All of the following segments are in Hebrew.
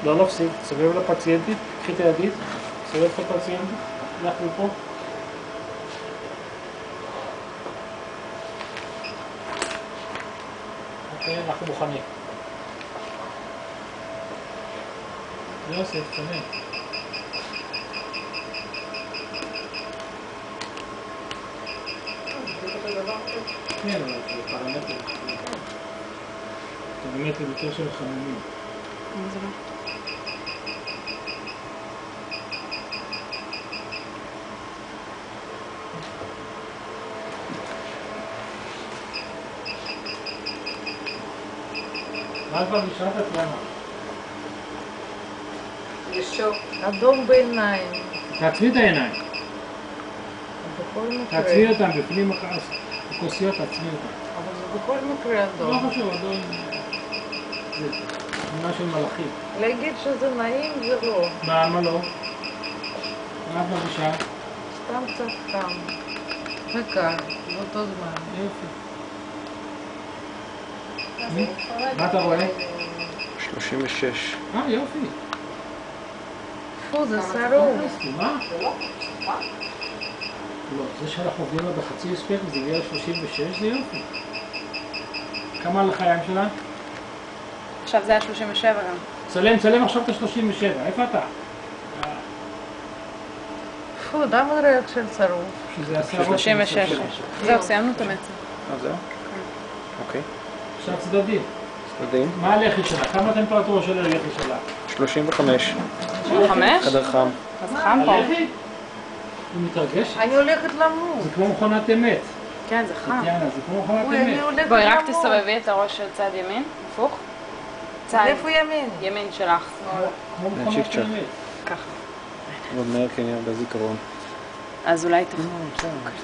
לא להפסיק, סובב לפציינטית, קחי את הידית, סובב את הפציינטית, לך מפה. אוקיי, אנחנו מוכנים. יוסף, תשנה. כן, אבל זה פרמטר. זה באמת יותר של החמומים. זה לא. מה כבר נשארת את למה? ישוק. אדום בעיניים. תעצבי את העיניים. בכל מקרה. תעצבי אותם בפנים הכוסיות, תעצבי אותם. אבל זה בכל מקרה אדום. לא חשוב, אדום. זה תמונה של מלאכים. להגיד שזה נעים זה לא. מה לא? מה את מרגישה? סתם קצת חם. וקר, באותו זמן. יופי. מה אתה רואה? 36. יופי. פו, זה שרוף. מה? לא, זה שאנחנו עובדים לה בחצי הספק וזה יהיה 36 זה יופי. כמה על החיים שלה? עכשיו זה היה 37 גם. צלם עכשיו את ה-37, איפה אתה? פו, למה ריח של שרוף? שזה עשה 36. זהו, סיימנו את המצב. זהו? אוקיי. עכשיו צדדים. צדדים. מה הלחי שלה? כמה הטמפרטורה של הלחי שלה? 35. 35? חדר חם. אז חם פה. הלחי? היא מתרגשת. אני הולכת למות. זה כמו מכונת אמת. כן, זה חם. טטיאנה, זה כמו מכונת אוי, אני אמת. הולכת למות. בואי, רק תסובבי את הראש של צד ימין, הפוך. צד איפה ימין? ימין שלך. כמו מכונת צ'יק צ'ק. אמת. ככה. עוד מהר כן יהיה הרבה זיכרון. אז אולי תחום.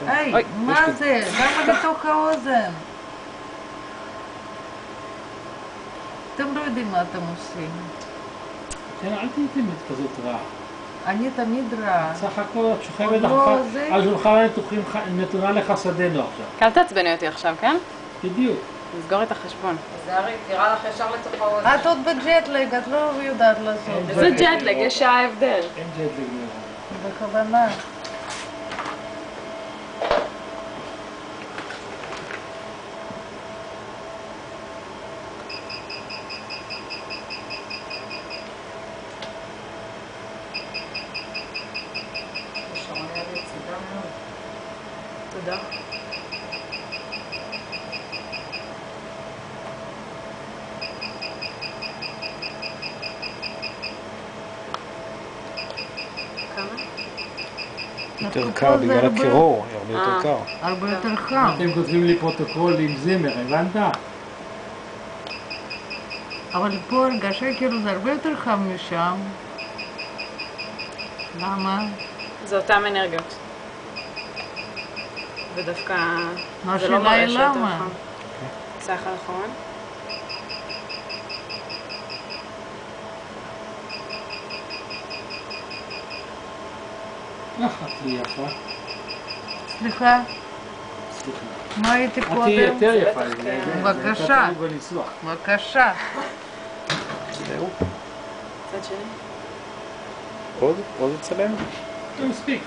היי, אוי, מה זה? למה לתוך האוזן? אתם לא יודעים מה אתם עושים. כן, אל תהיי תמיד כזאת רעה. אני תמיד רעה. סך הכל את שוכבת לא, זה- על שולחן הניתוחים נתונה לחסדנו עכשיו. אל תעצבני אותי עכשיו, כן? בדיוק. נסגור את החשבון. זה הרי, תירה לך ישר לתוך האוזן. את עוד בג'טלג, את לא יודעת לעשות. איזה ג'טלג, יש שעה הבדל. אין ג'ט לגמרי. בכוונה. השעון היה לצידה מאוד. תודה. כמה? יותר קר בגלל הקירור, הרבה יותר קר. הרבה יותר חם. אתם כותבים לי פרוטוקול עם זימר, הבנת? אבל פה הרגשה כאילו זה הרבה יותר חם משם. למה? זה אותם אנרגיות. ודווקא מה זה לא השאלה היא מראה שיותר למה? חם. סחר אחרון. אחת לי יפה. סליחה, סליחה. מה הייתי את תהיי קודם? יותר יפה. בטח, זה- כן. זה- בבקשה. זה תלוי בניסוח. בבקשה. זהו. צד שני. עוד? עוד לצלם? זה מספיק.